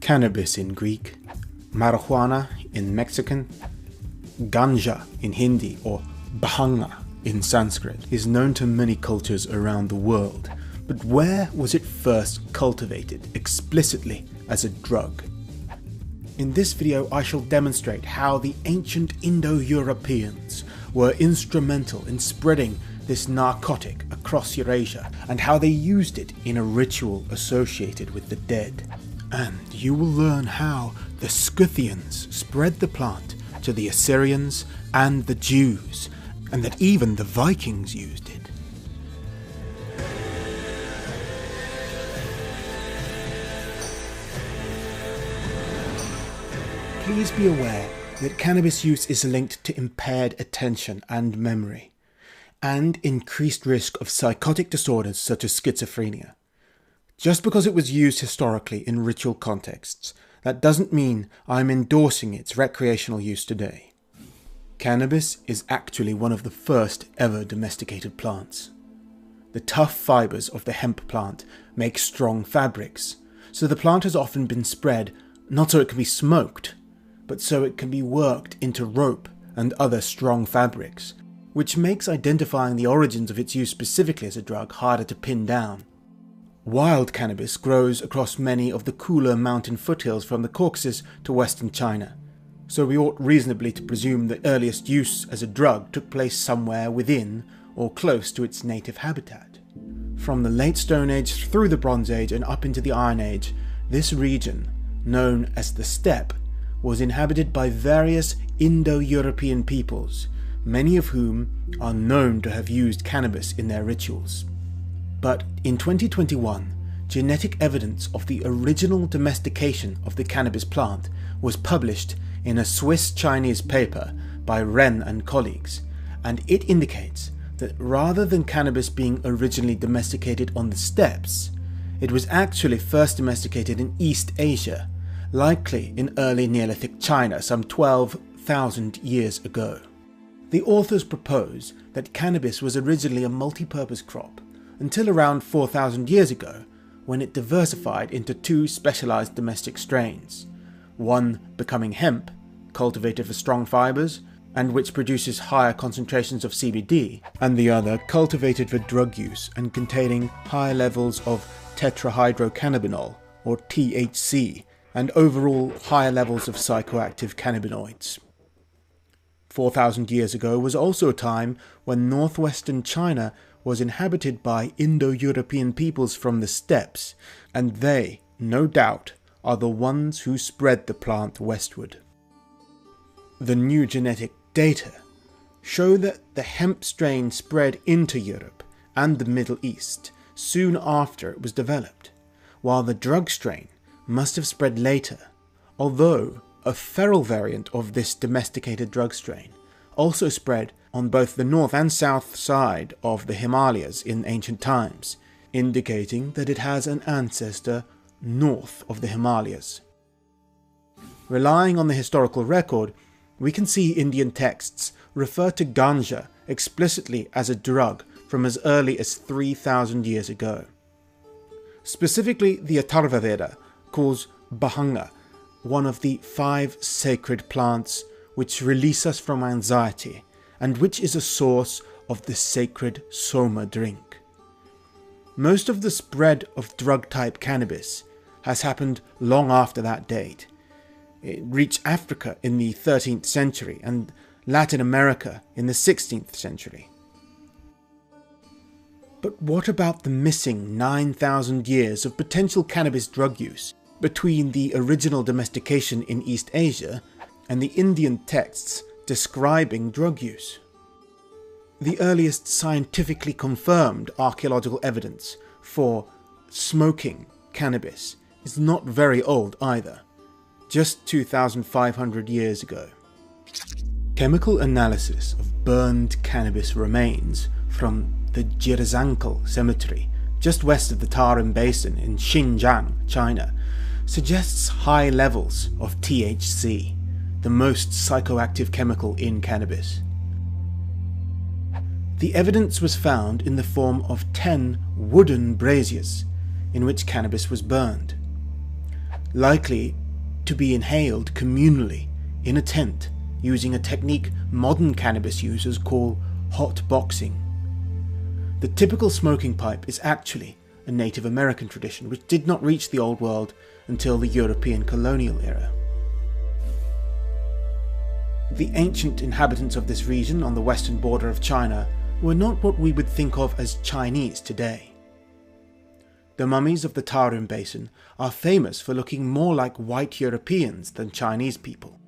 Cannabis in Greek, marijuana in Mexican, ganja in Hindi or bhanga in Sanskrit is known to many cultures around the world, but where was it first cultivated explicitly as a drug? In this video I shall demonstrate how the ancient Indo-Europeans were instrumental in spreading this narcotic across Eurasia and how they used it in a ritual associated with the dead. And you will learn how the Scythians spread the plant to the Assyrians and the Jews, and that even the Vikings used it. Please be aware that cannabis use is linked to impaired attention and memory, and increased risk of psychotic disorders such as schizophrenia. Just because it was used historically in ritual contexts, that doesn't mean I'm endorsing its recreational use today. Cannabis is actually one of the first ever domesticated plants. The tough fibers of the hemp plant make strong fabrics, so the plant has often been spread not so it can be smoked, but so it can be worked into rope and other strong fabrics, which makes identifying the origins of its use specifically as a drug harder to pin down. Wild cannabis grows across many of the cooler mountain foothills from the Caucasus to western China, so we ought reasonably to presume the earliest use as a drug took place somewhere within or close to its native habitat. From the late Stone Age through the Bronze Age and up into the Iron Age, this region, known as the steppe, was inhabited by various Indo-European peoples, many of whom are known to have used cannabis in their rituals. But in 2021, genetic evidence of the original domestication of the cannabis plant was published in a Swiss-Chinese paper by Ren and colleagues, and it indicates that rather than cannabis being originally domesticated on the steppes, it was actually first domesticated in East Asia, likely in early Neolithic China some 12,000 years ago. The authors propose that cannabis was originally a multi-purpose crop until around 4,000 years ago, when it diversified into two specialized domestic strains, one becoming hemp, cultivated for strong fibers, and which produces higher concentrations of CBD, and the other cultivated for drug use and containing higher levels of tetrahydrocannabinol, or THC, and overall higher levels of psychoactive cannabinoids. 4,000 years ago was also a time when northwestern China was inhabited by Indo-European peoples from the steppes, and they, no doubt, are the ones who spread the plant westward. The new genetic data show that the hemp strain spread into Europe and the Middle East soon after it was developed, while the drug strain must have spread later, although a feral variant of this domesticated drug strain also spread on both the north and south side of the Himalayas in ancient times, indicating that it has an ancestor north of the Himalayas. Relying on the historical record, we can see Indian texts refer to ganja explicitly as a drug from as early as 3,000 years ago. Specifically, the Atharva Veda calls bhanga one of the 5 sacred plants which release us from anxiety, and which is a source of the sacred soma drink. Most of the spread of drug-type cannabis has happened long after that date. It reached Africa in the 13th century and Latin America in the 16th century. But what about the missing 9,000 years of potential cannabis drug use between the original domestication in East Asia and the Indian texts describing drug use? The earliest scientifically confirmed archaeological evidence for smoking cannabis is not very old either, just 2,500 years ago. Chemical analysis of burned cannabis remains from the Jirzhankal cemetery just west of the Tarim Basin in Xinjiang, China, suggests high levels of THC, the most psychoactive chemical in cannabis. The evidence was found in the form of 10 wooden braziers in which cannabis was burned. likely to be inhaled communally in a tent using a technique modern cannabis users call hot boxing. The typical smoking pipe is actually a Native American tradition which did not reach the Old World until the European colonial era. The ancient inhabitants of this region on the western border of China were not what we would think of as Chinese today. The mummies of the Tarim Basin are famous for looking more like white Europeans than Chinese people.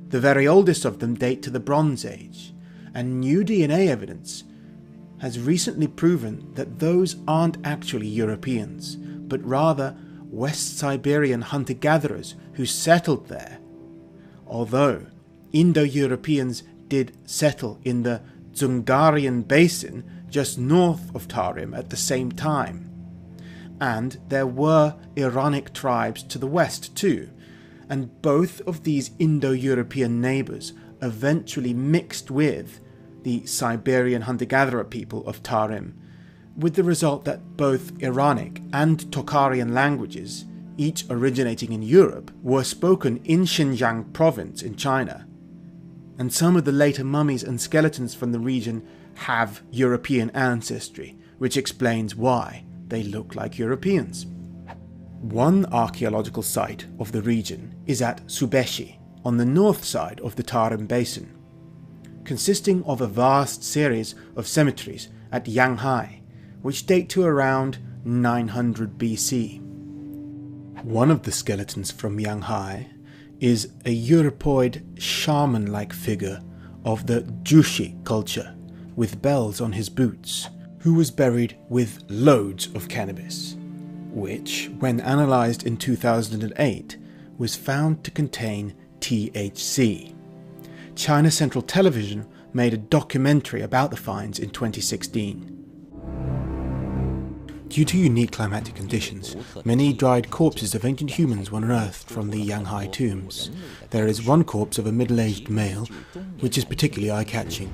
The very oldest of them date to the Bronze Age, and new DNA evidence has recently proven that those aren't actually Europeans, but rather West Siberian hunter-gatherers who settled there. Although Indo-Europeans did settle in the Dzungarian Basin just north of Tarim at the same time. And there were Iranic tribes to the west too, and both of these Indo-European neighbours eventually mixed with the Siberian hunter-gatherer people of Tarim, with the result that both Iranic and Tocharian languages, each originating in Europe, were spoken in Xinjiang province in China. And some of the later mummies and skeletons from the region have European ancestry, which explains why they look like Europeans. One archaeological site of the region is at Subeshi, on the north side of the Tarim Basin, consisting of a vast series of cemeteries at Yanghai, which date to around 900 BC. One of the skeletons from Yanghai is a Europoid shaman-like figure of the Jushi culture, with bells on his boots, who was buried with loads of cannabis, which, when analysed in 2008, was found to contain THC. China Central Television made a documentary about the finds in 2016. Due to unique climatic conditions, many dried corpses of ancient humans were unearthed from the Yanghai tombs. There is one corpse of a middle-aged male, which is particularly eye-catching.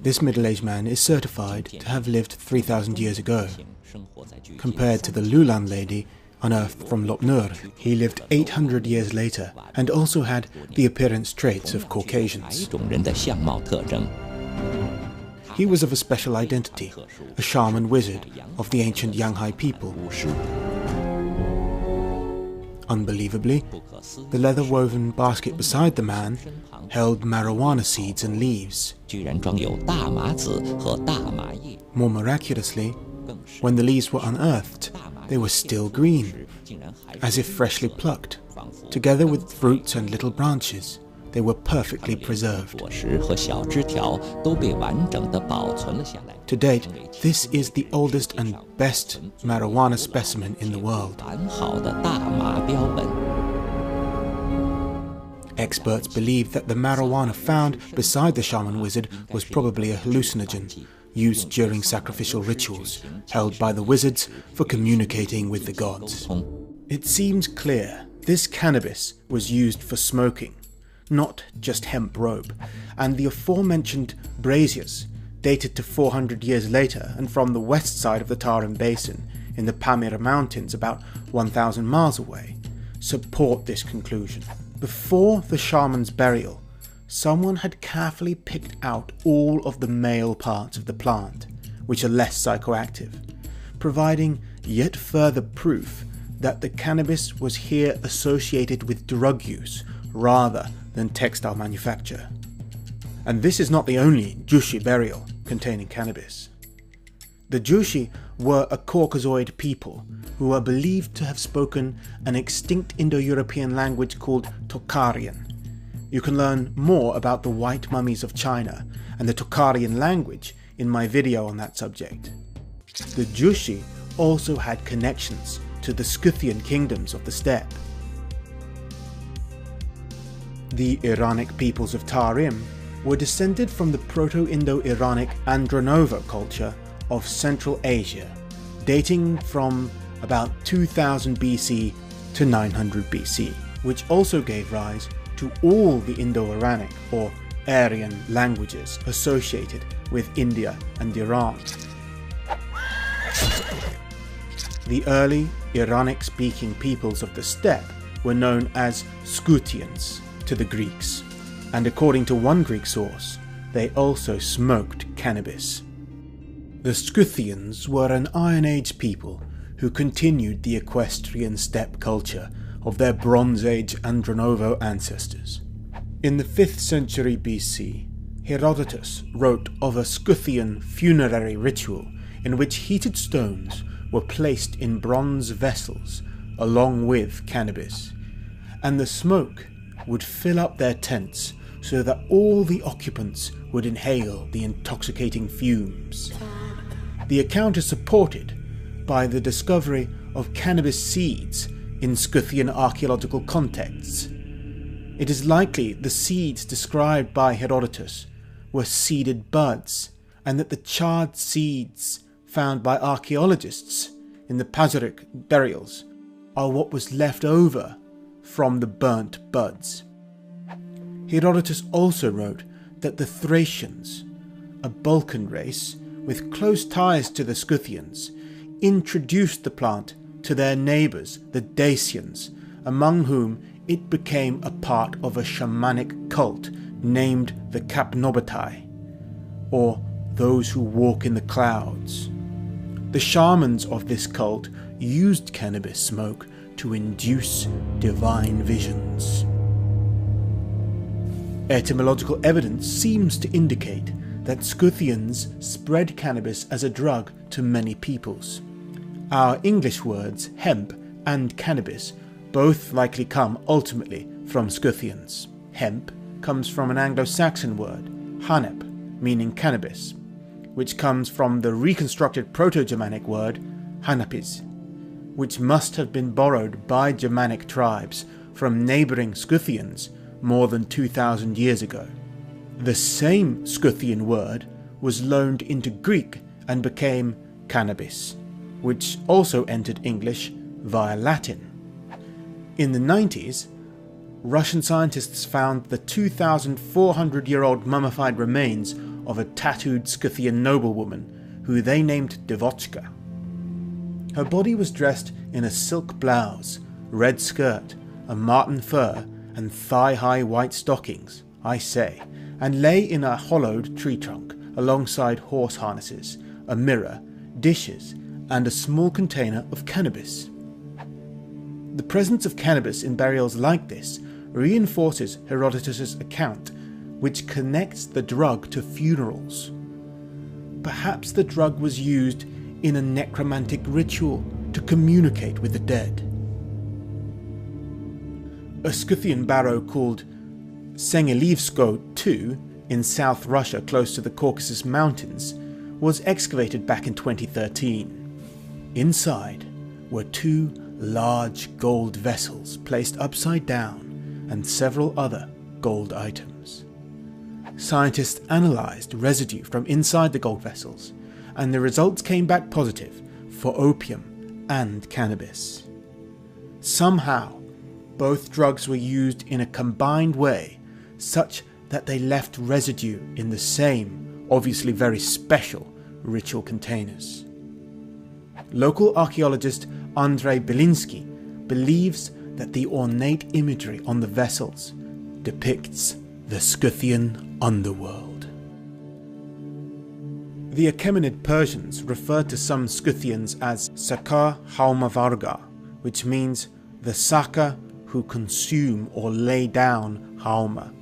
This middle-aged man is certified to have lived 3,000 years ago. Compared to the Lulan lady unearthed from Lop Nur, he lived 800 years later and also had the appearance traits of Caucasians. He was of a special identity, a shaman wizard of the ancient Yanghai people. Unbelievably, the leather-woven basket beside the man held marijuana seeds and leaves. More miraculously, when the leaves were unearthed, they were still green, as if freshly plucked. Together with fruits and little branches, they were perfectly preserved. To date, this is the oldest and best marijuana specimen in the world. Experts believe that the marijuana found beside the shaman wizard was probably a hallucinogen, used during sacrificial rituals, held by the wizards for communicating with the gods. It seems clear this cannabis was used for smoking, not just hemp rope, and the aforementioned braziers, dated to 400 years later and from the west side of the Tarim Basin in the Pamir Mountains about 1,000 miles away, support this conclusion. Before the shaman's burial, someone had carefully picked out all of the male parts of the plant, which are less psychoactive, providing yet further proof that the cannabis was here associated with drug use rather than textile manufacture. And this is not the only Jushi burial containing cannabis. The Jushi were a Caucasoid people who are believed to have spoken an extinct Indo-European language called Tocharian. You can learn more about the white mummies of China and the Tocharian language in my video on that subject. The Jushi also had connections to the Scythian kingdoms of the steppe. The Iranic peoples of Tarim were descended from the Proto-Indo-Iranic Andronova culture of Central Asia, dating from about 2000 BC to 900 BC, which also gave rise to all the Indo-Iranic or Aryan languages associated with India and Iran. The early Iranic-speaking peoples of the steppe were known as Scythians to the Greeks, and according to one Greek source, they also smoked cannabis. The Scythians were an Iron Age people who continued the equestrian steppe culture of their Bronze Age Andronovo ancestors. In the 5th century BC, Herodotus wrote of a Scythian funerary ritual in which heated stones were placed in bronze vessels along with cannabis, and the smoke would fill up their tents so that all the occupants would inhale the intoxicating fumes. The account is supported by the discovery of cannabis seeds in Scythian archaeological contexts. It is likely the seeds described by Herodotus were seeded buds, and that the charred seeds found by archaeologists in the Pazyryk burials are what was left over from the burnt buds. Herodotus also wrote that the Thracians, a Balkan race with close ties to the Scythians, introduced the plant to their neighbours, the Dacians, among whom it became a part of a shamanic cult named the Kapnobatai, or those who walk in the clouds. The shamans of this cult used cannabis smoke to induce divine visions. Etymological evidence seems to indicate that Scythians spread cannabis as a drug to many peoples. Our English words hemp and cannabis both likely come ultimately from Scythians. Hemp comes from an Anglo-Saxon word, hanep, meaning cannabis, which comes from the reconstructed Proto-Germanic word hanapis, which must have been borrowed by Germanic tribes from neighbouring Scythians more than 2,000 years ago. The same Scythian word was loaned into Greek and became cannabis, which also entered English via Latin. In the 90s, Russian scientists found the 2,400-year-old mummified remains of a tattooed Scythian noblewoman who they named Devochka. Her body was dressed in a silk blouse, red skirt, a marten fur, and thigh-high white stockings, I say, and lay in a hollowed tree trunk alongside horse harnesses, a mirror, dishes, and a small container of cannabis. The presence of cannabis in burials like this reinforces Herodotus' account, which connects the drug to funerals. Perhaps the drug was used in a necromantic ritual to communicate with the dead. A Scythian barrow called Sengilivsko II in South Russia close to the Caucasus Mountains was excavated back in 2013. Inside were 2 large gold vessels placed upside down and several other gold items. Scientists analysed residue from inside the gold vessels, and the results came back positive for opium and cannabis. Somehow, both drugs were used in a combined way such that they left residue in the same, obviously very special, ritual containers. Local archaeologist Andrei Belinsky believes that the ornate imagery on the vessels depicts the Scythian underworld. The Achaemenid Persians referred to some Scythians as Sakar Haumavarga, which means the Saka who consume or lay down Hauma.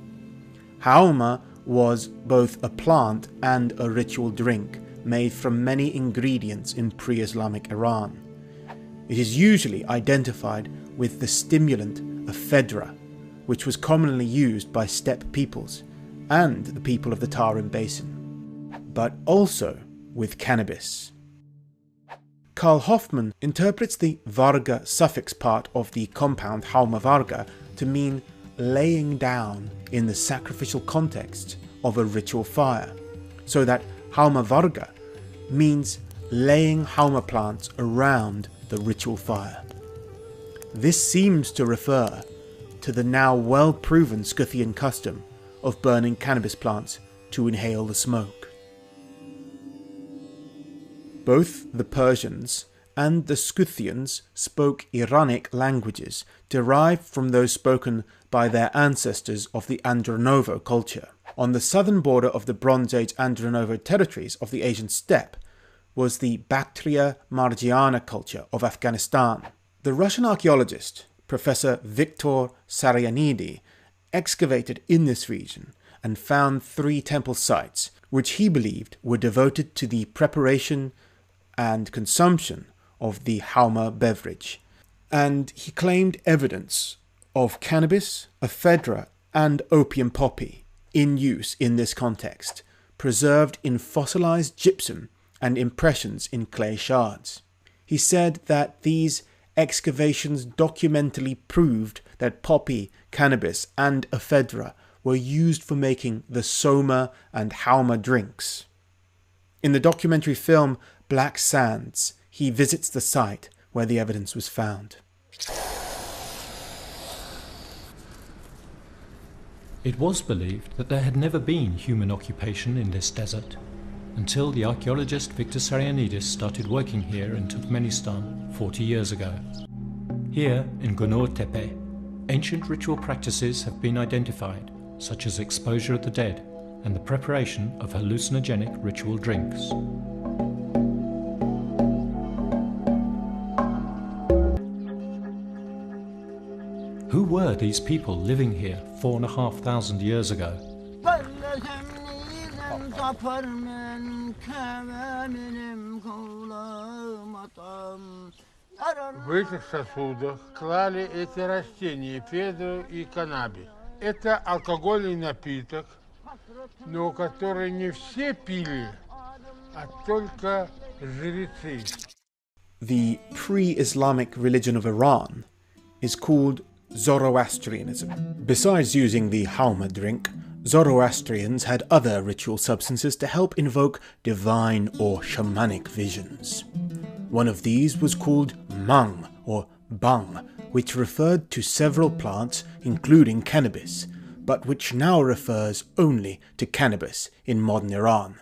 Hauma was both a plant and a ritual drink made from many ingredients in pre-Islamic Iran. It is usually identified with the stimulant ephedra, which was commonly used by steppe peoples and the people of the Tarim Basin, but also with cannabis. Karl Hoffmann interprets the varga suffix part of the compound haumavarga to mean laying down in the sacrificial context of a ritual fire, so that haumavarga means laying hauma plants around the ritual fire. This seems to refer to the now well-proven Scythian custom of burning cannabis plants to inhale the smoke. Both the Persians and the Scythians spoke Iranic languages derived from those spoken by their ancestors of the Andronovo culture. On the southern border of the Bronze Age Andronovo territories of the Asian steppe was the Bactria Margiana culture of Afghanistan. The Russian archaeologist, Professor Viktor Saryanidi, excavated in this region and found 3 temple sites which he believed were devoted to the preparation and consumption of the hauma beverage, and he claimed evidence of cannabis, ephedra, and opium poppy in use in this context, preserved in fossilized gypsum and impressions in clay shards. He said that these excavations documentally proved that poppy, cannabis, and ephedra were used for making the soma and hauma drinks. In the documentary film Black Sands, he visits the site where the evidence was found. It was believed that there had never been human occupation in this desert until the archaeologist Viktor Saryanidis started working here in Turkmenistan 40 years ago. Here in Gunur Tepe, ancient ritual practices have been identified, such as exposure of the dead and the preparation of hallucinogenic ritual drinks. Who were these people living here 4,500 years ago? В этих сосудах клали эти растения, эфедру и каннабис. Это алкогольный напиток, но который не все пили, а только жрецы. The pre-Islamic religion of Iran is called Zoroastrianism. Besides using the hauma drink, Zoroastrians had other ritual substances to help invoke divine or shamanic visions. One of these was called mang or bang, which referred to several plants including cannabis, but which now refers only to cannabis in modern Iran.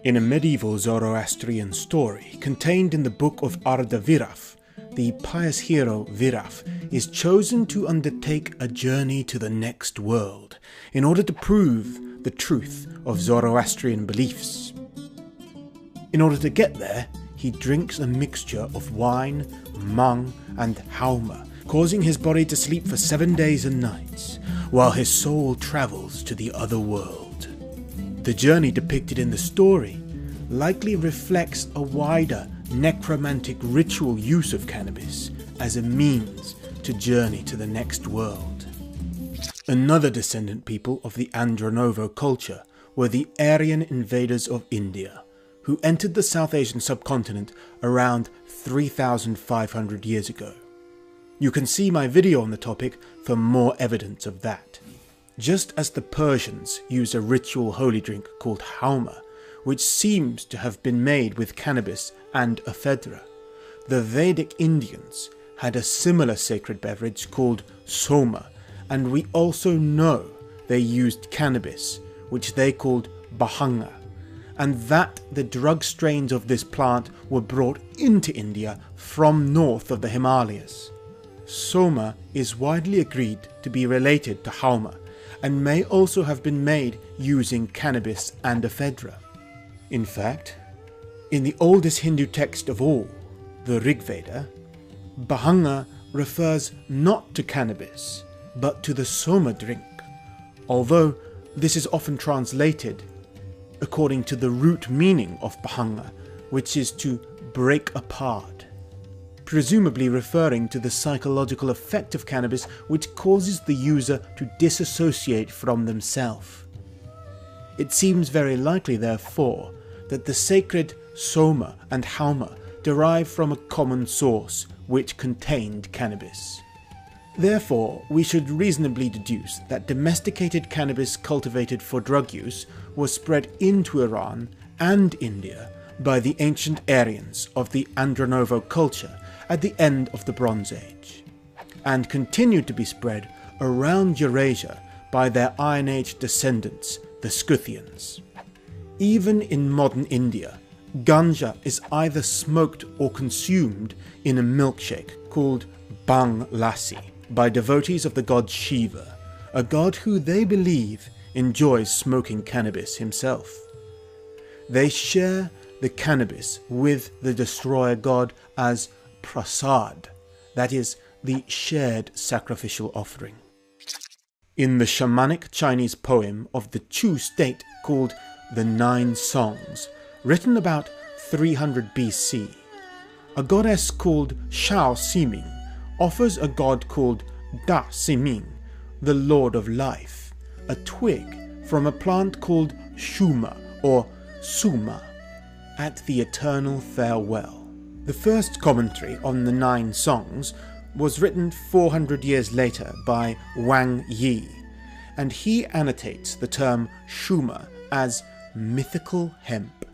In a medieval Zoroastrian story contained in the book of Arda Viraf, the pious hero Viraf is chosen to undertake a journey to the next world in order to prove the truth of Zoroastrian beliefs. In order to get there, he drinks a mixture of wine, mang, and hauma, causing his body to sleep for 7 days and nights, while his soul travels to the other world. The journey depicted in the story likely reflects a wider necromantic ritual use of cannabis as a means to journey to the next world. Another descendant people of the Andronovo culture were the Aryan invaders of India, who entered the South Asian subcontinent around 3,500 years ago. You can see my video on the topic for more evidence of that. Just as the Persians use a ritual holy drink called hauma, which seems to have been made with cannabis and ephedra, the Vedic Indians had a similar sacred beverage called soma, and we also know they used cannabis, which they called bhanga, and that the drug strains of this plant were brought into India from north of the Himalayas. Soma is widely agreed to be related to hauma, and may also have been made using cannabis and ephedra. In fact, in the oldest Hindu text of all, the Rig Veda, bhanga refers not to cannabis, but to the soma drink, although this is often translated according to the root meaning of bhanga, which is to break apart, presumably referring to the psychological effect of cannabis which causes the user to disassociate from themselves. It seems very likely, therefore, that the sacred soma and hauma derive from a common source which contained cannabis. Therefore, we should reasonably deduce that domesticated cannabis cultivated for drug use was spread into Iran and India by the ancient Aryans of the Andronovo culture at the end of the Bronze Age, and continued to be spread around Eurasia by their Iron Age descendants, the Scythians. Even in modern India, Ganja is either smoked or consumed in a milkshake called Bang Lassi by devotees of the god Shiva, a god who they believe enjoys smoking cannabis himself. They share the cannabis with the destroyer god as prasad, that is, the shared sacrificial offering. In the shamanic Chinese poem of the Chu state called The Nine Songs, written about 300 BC, a goddess called Shao Siming offers a god called Da Siming, the Lord of Life, a twig from a plant called Shuma or Suma, at the eternal farewell. The first commentary on the Nine Songs was written 400 years later by Wang Yi, and he annotates the term Shuma as mythical hemp.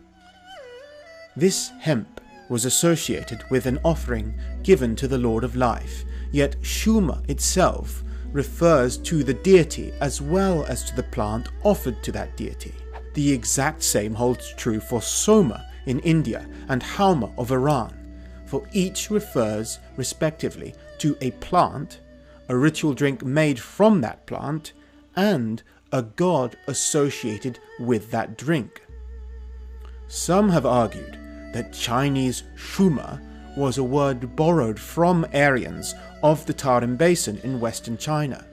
This hemp was associated with an offering given to the Lord of Life, yet Shuma itself refers to the deity as well as to the plant offered to that deity. The exact same holds true for Soma in India and Hauma of Iran, for each refers respectively to a plant, a ritual drink made from that plant, and a god associated with that drink. Some have argued that Chinese Shuma was a word borrowed from Aryans of the Tarim Basin in western China,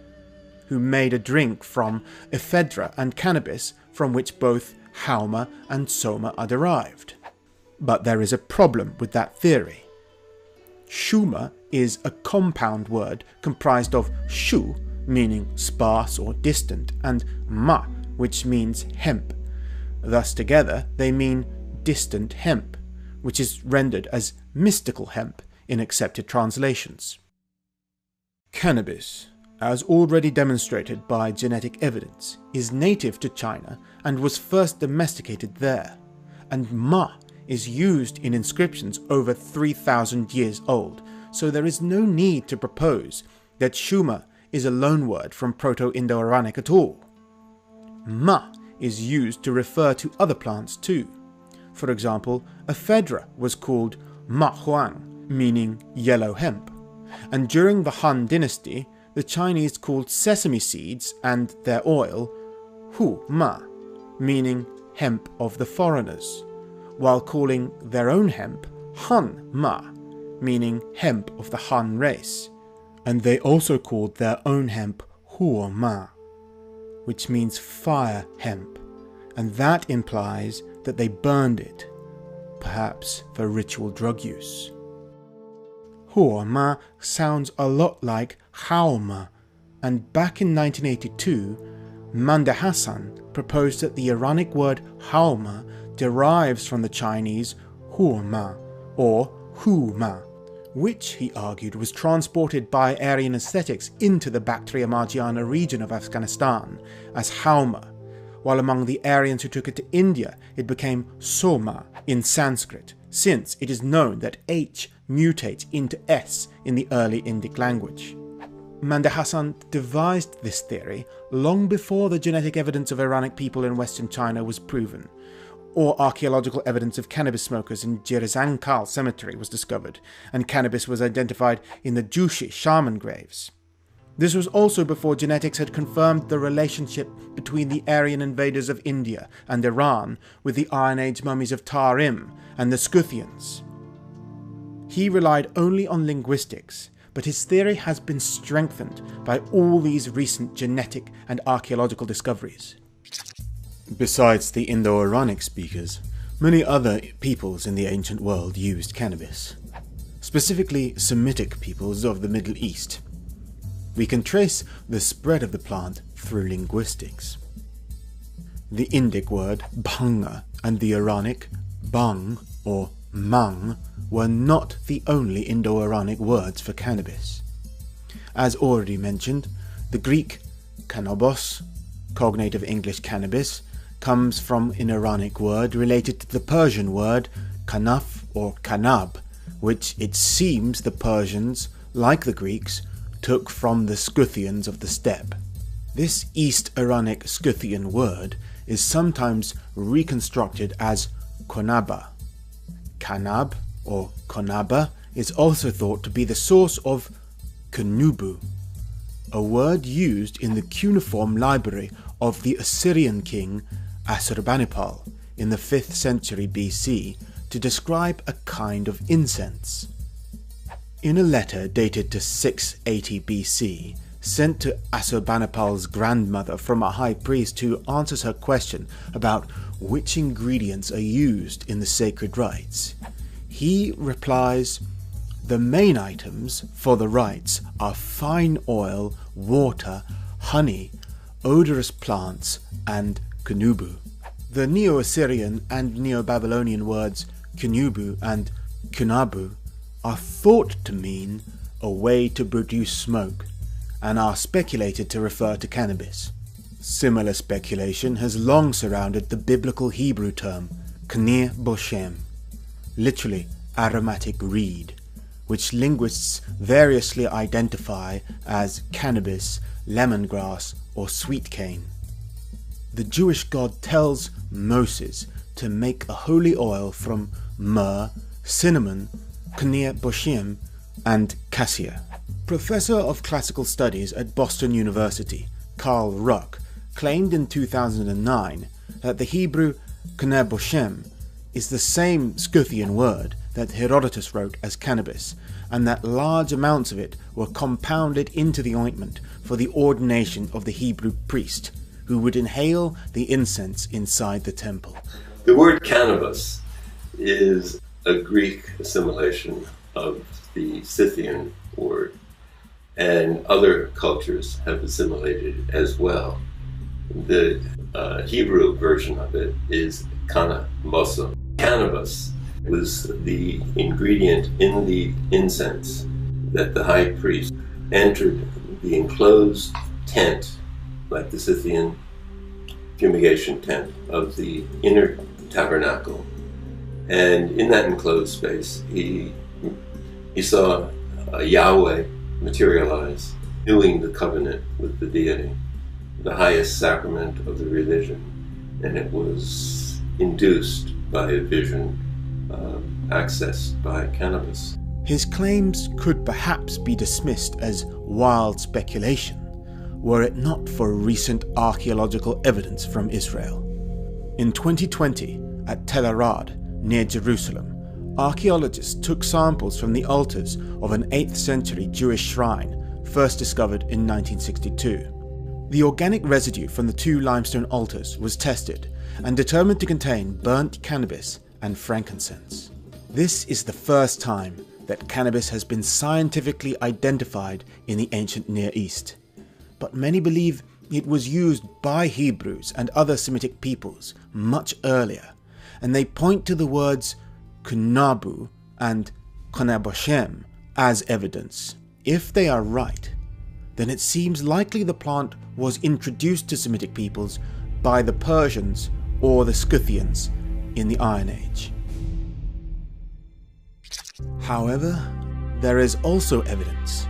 who made a drink from ephedra and cannabis from which both Hauma and Soma are derived. But there is a problem with that theory. Shuma is a compound word comprised of shu, meaning sparse or distant, and ma, which means hemp. Thus together they mean distant hemp, which is rendered as mystical hemp in accepted translations. Cannabis, as already demonstrated by genetic evidence, is native to China and was first domesticated there, and ma is used in inscriptions over 3,000 years old, so there is no need to propose that Shuma is a loanword from Proto-Indo-Iranic at all. Ma is used to refer to other plants too. For example, ephedra was called ma huang, meaning yellow hemp, and during the Han dynasty, the Chinese called sesame seeds and their oil hu ma, meaning hemp of the foreigners, while calling their own hemp Han ma, meaning hemp of the Han race, and they also called their own hemp Huo ma, which means fire hemp, and that implies that they burned it, perhaps for ritual drug use. Huo ma sounds a lot like Hao ma, and back in 1982, Manda Hassan proposed that the Iranic word Hao ma derives from the Chinese Huo ma or Hu ma, which, he argued, was transported by Aryan aesthetics into the Bactria Margiana region of Afghanistan as Hauma, while among the Aryans who took it to India it became Soma in Sanskrit, since it is known that H mutates into S in the early Indic language. Manda Hassan devised this theory long before the genetic evidence of Iranic people in western China was proven, or archaeological evidence of cannabis smokers in Jirzangkal cemetery was discovered, and cannabis was identified in the Jushi shaman graves. This was also before genetics had confirmed the relationship between the Aryan invaders of India and Iran with the Iron Age mummies of Tarim and the Scythians. He relied only on linguistics, but his theory has been strengthened by all these recent genetic and archaeological discoveries. Besides the Indo-Iranic speakers, many other peoples in the ancient world used cannabis, specifically Semitic peoples of the Middle East. We can trace the spread of the plant through linguistics. The Indic word bhanga and the Iranic bang or mang were not the only Indo-Iranic words for cannabis. As already mentioned, the Greek kannabos, cognate of English cannabis, comes from an Iranic word related to the Persian word kanaf or kanab, which it seems the Persians, like the Greeks, took from the Scythians of the steppe. This East Iranic Scythian word is sometimes reconstructed as konaba, Kanab or Konaba is also thought to be the source of Kunubu, a word used in the cuneiform library of the Assyrian king Assurbanipal in the 5th century BC to describe a kind of incense. In a letter dated to 680 BC, sent to Assurbanipal's grandmother from a high priest who answers her question about which ingredients are used in the sacred rites, he replies, "The main items for the rites are fine oil, water, honey, odorous plants, and kunubu." The Neo-Assyrian and Neo-Babylonian words kunubu and kunabu are thought to mean a way to produce smoke, and are speculated to refer to cannabis. Similar speculation has long surrounded the biblical Hebrew term knir boshem, literally aromatic reed, which linguists variously identify as cannabis, lemongrass, or sweet cane. The Jewish God tells Moses to make a holy oil from myrrh, cinnamon, knir boshem, and cassia. Professor of Classical Studies at Boston University, Carl Ruck, claimed in 2009 that the Hebrew knir boshem is the same Scythian word that Herodotus wrote as cannabis, and that large amounts of it were compounded into the ointment for the ordination of the Hebrew priest, who would inhale the incense inside the temple. The word cannabis is a Greek assimilation of the Scythian word, and other cultures have assimilated as well. The Hebrew version of it is kannabiso. Cannabis was the ingredient in the incense that the high priest entered the enclosed tent, like the Scythian fumigation tent of the inner tabernacle. And in that enclosed space, he saw Yahweh materialize, doing the covenant with the deity, the highest sacrament of the religion, and it was induced by a vision accessed by cannabis. His claims could perhaps be dismissed as wild speculation, were it not for recent archaeological evidence from Israel. In 2020, at Tel Arad, near Jerusalem, archaeologists took samples from the altars of an 8th century Jewish shrine first discovered in 1962. The organic residue from the 2 limestone altars was tested and determined to contain burnt cannabis and frankincense. This is the first time that cannabis has been scientifically identified in the ancient Near East, but many believe it was used by Hebrews and other Semitic peoples much earlier, and they point to the words kunabu and knir boshem as evidence. If they are right, then it seems likely the plant was introduced to Semitic peoples by the Persians or the Scythians in the Iron Age. However, there is also evidence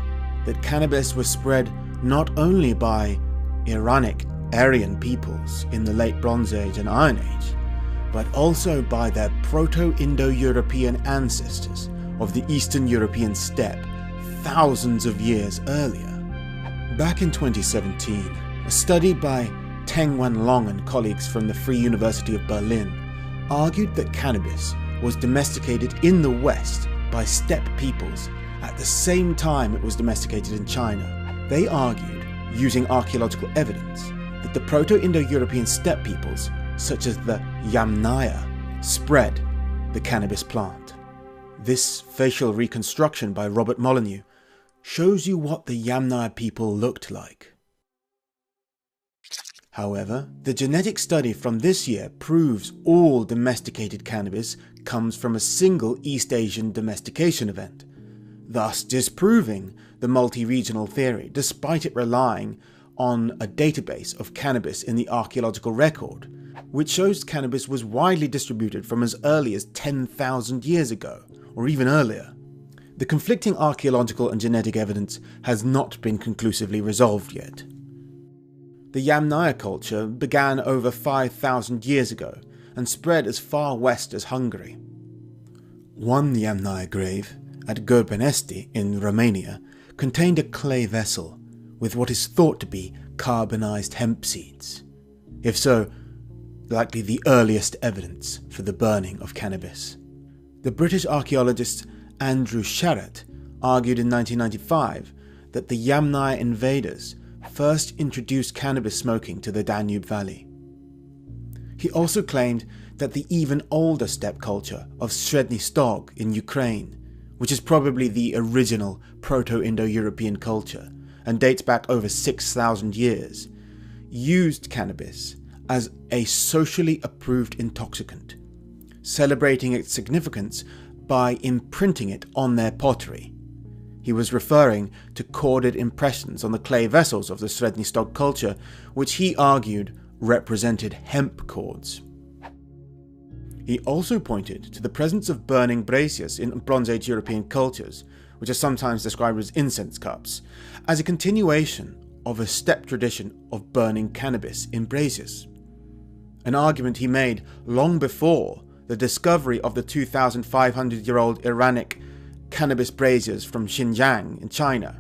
that cannabis was spread not only by Iranic Aryan peoples in the late Bronze Age and Iron Age, but also by their Proto-Indo-European ancestors of the Eastern European steppe thousands of years earlier. Back in 2017, a study by Teng Wanlong and colleagues from the Free University of Berlin argued that cannabis was domesticated in the West by steppe peoples at the same time it was domesticated in China. They argued, using archaeological evidence, that the Proto-Indo-European steppe peoples, such as the Yamnaya, spread the cannabis plant. This facial reconstruction by Robert Molyneux shows you what the Yamnaya people looked like. However, the genetic study from this year proves all domesticated cannabis comes from a single East Asian domestication event, thus disproving the multi-regional theory despite it relying on a database of cannabis in the archaeological record, which shows cannabis was widely distributed from as early as 10,000 years ago, or even earlier. The conflicting archaeological and genetic evidence has not been conclusively resolved yet. The Yamnaya culture began over 5,000 years ago and spread as far west as Hungary. One Yamnaya grave at Gurbenesti in Romania contained a clay vessel with what is thought to be carbonized hemp seeds. If so, likely the earliest evidence for the burning of cannabis. The British archaeologist Andrew Sharratt argued in 1995 that the Yamnaya invaders first introduced cannabis smoking to the Danube Valley. He also claimed that the even older steppe culture of Sredny Stog in Ukraine, which is probably the original Proto-Indo-European culture and dates back over 6,000 years, used cannabis as a socially approved intoxicant, celebrating its significance by imprinting it on their pottery. He was referring to corded impressions on the clay vessels of the Sredny Stog culture, which he argued represented hemp cords. He also pointed to the presence of burning braziers in Bronze Age European cultures, which are sometimes described as incense cups, as a continuation of a steppe tradition of burning cannabis in braziers. An argument he made long before the discovery of the 2,500-year-old Iranic cannabis braziers from Xinjiang in China.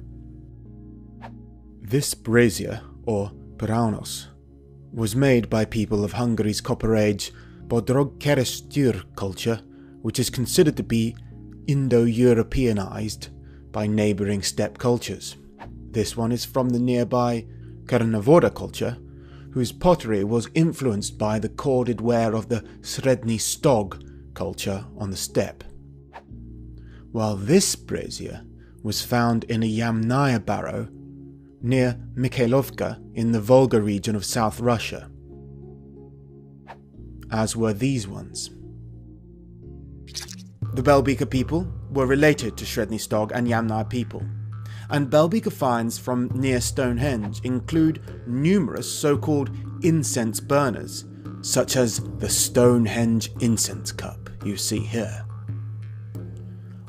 This brazier, or Braunos, was made by people of Hungary's Copper Age Bodrogkeresztúr culture, which is considered to be Indo-Europeanized by neighbouring steppe cultures. This one is from the nearby Karnavoda culture, whose pottery was influenced by the corded ware of the Sredny Stog culture on the steppe. While this brazier was found in a Yamnaya barrow near Mikhailovka in the Volga region of South Russia, as were these ones. The Belbeka people were related to Sredny Stog and Yamnaya people, and Belbeka finds from near Stonehenge include numerous so-called incense burners, such as the Stonehenge incense cup you see here.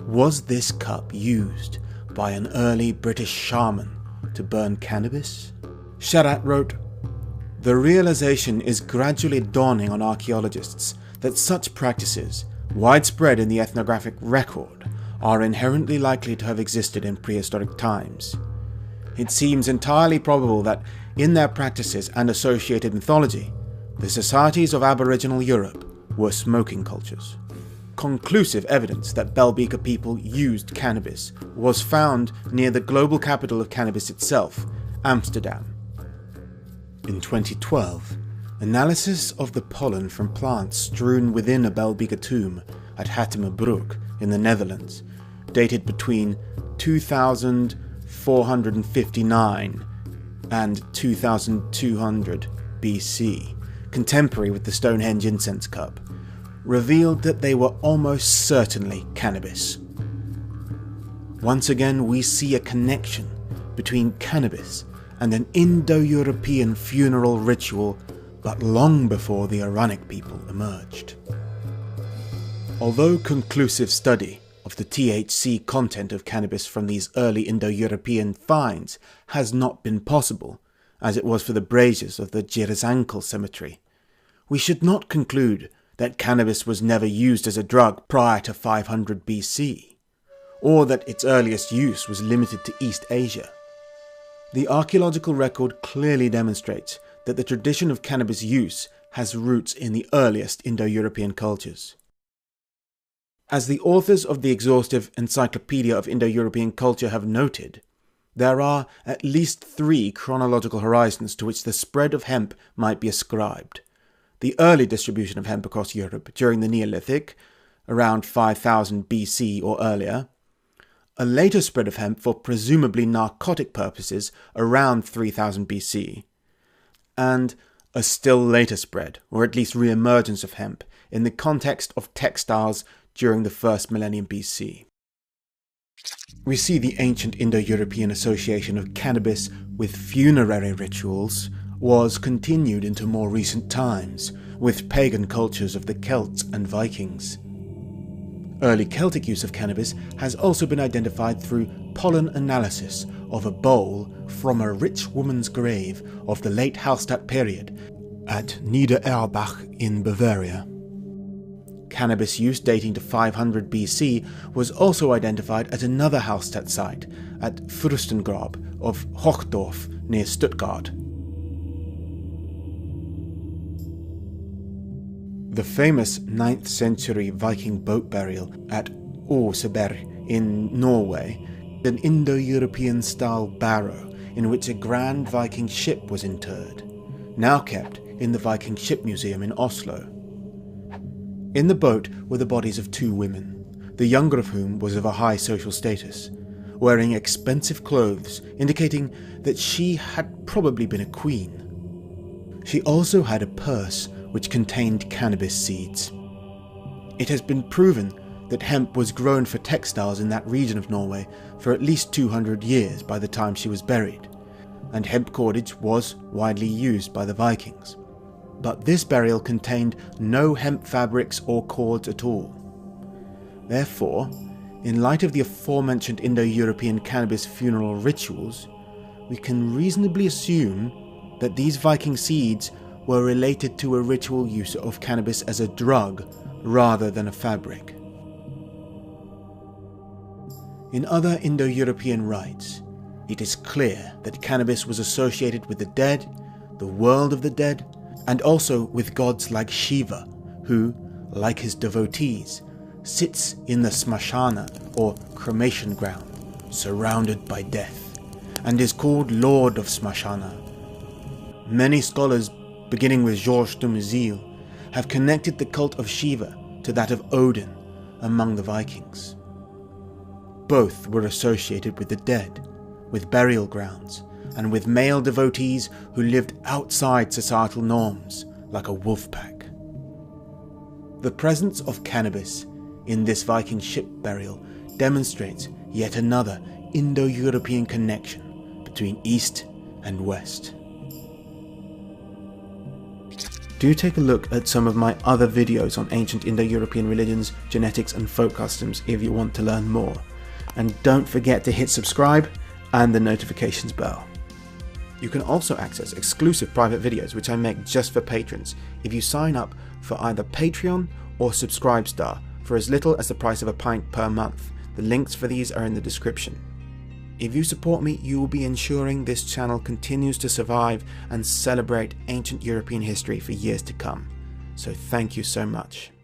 Was this cup used by an early British shaman to burn cannabis? Sharratt wrote, "The realization is gradually dawning on archaeologists that such practices, widespread in the ethnographic record, are inherently likely to have existed in prehistoric times. It seems entirely probable that, in their practices and associated mythology, the societies of Aboriginal Europe were smoking cultures." Conclusive evidence that Belbeka people used cannabis was found near the global capital of cannabis itself, Amsterdam. In 2012, analysis of the pollen from plants strewn within a Belbeka tomb at Hattemerbroek in the Netherlands, dated between 2459 and 2200 BC, contemporary with the Stonehenge incense cup, revealed that they were almost certainly cannabis. Once again, we see a connection between cannabis and an Indo-European funeral ritual, but long before the Iranic people emerged. Although conclusive study of the THC content of cannabis from these early Indo-European finds has not been possible, as it was for the braziers of the Dzierżankel cemetery, we should not conclude that cannabis was never used as a drug prior to 500 BC, or that its earliest use was limited to East Asia. The archaeological record clearly demonstrates that the tradition of cannabis use has roots in the earliest Indo-European cultures. As the authors of the exhaustive Encyclopedia of Indo-European Culture have noted, there are at least 3 chronological horizons to which the spread of hemp might be ascribed. The early distribution of hemp across Europe during the Neolithic, around 5000 BC or earlier, a later spread of hemp for presumably narcotic purposes around 3000 BC, and a still later spread, or at least re-emergence of hemp, in the context of textiles during the first millennium BC. We see the ancient Indo-European association of cannabis with funerary rituals was continued into more recent times with pagan cultures of the Celts and Vikings. Early Celtic use of cannabis has also been identified through pollen analysis of a bowl from a rich woman's grave of the late Hallstatt period at Niedererbach in Bavaria. Cannabis use dating to 500 BC was also identified at another Hallstatt site at Fürstengrab of Hochdorf near Stuttgart. The famous 9th century Viking boat burial at Oseberg in Norway, an Indo-European style barrow in which a grand Viking ship was interred, now kept in the Viking Ship Museum in Oslo. In the boat were the bodies of 2 women, the younger of whom was of a high social status, wearing expensive clothes indicating that she had probably been a queen. She also had a purse which contained cannabis seeds. It has been proven that hemp was grown for textiles in that region of Norway for at least 200 years by the time she was buried, and hemp cordage was widely used by the Vikings. But this burial contained no hemp fabrics or cords at all. Therefore, in light of the aforementioned Indo-European cannabis funeral rituals, we can reasonably assume that these Viking seeds were related to a ritual use of cannabis as a drug rather than a fabric. In other Indo-European rites, it is clear that cannabis was associated with the dead, the world of the dead, and also with gods like Shiva, who, like his devotees, sits in the smashana or cremation ground, surrounded by death, and is called Lord of Smashana. Many scholars, beginning with Georges de Muzil, have connected the cult of Shiva to that of Odin among the Vikings. Both were associated with the dead, with burial grounds, and with male devotees who lived outside societal norms, like a wolf pack. The presence of cannabis in this Viking ship burial demonstrates yet another Indo-European connection between East and West. Do take a look at some of my other videos on ancient Indo-European religions, genetics and folk customs if you want to learn more. And don't forget to hit subscribe and the notifications bell. You can also access exclusive private videos which I make just for patrons if you sign up for either Patreon or Subscribestar for as little as the price of a pint per month. The links for these are in the description. If you support me, you will be ensuring this channel continues to survive and celebrate ancient European history for years to come. So thank you so much.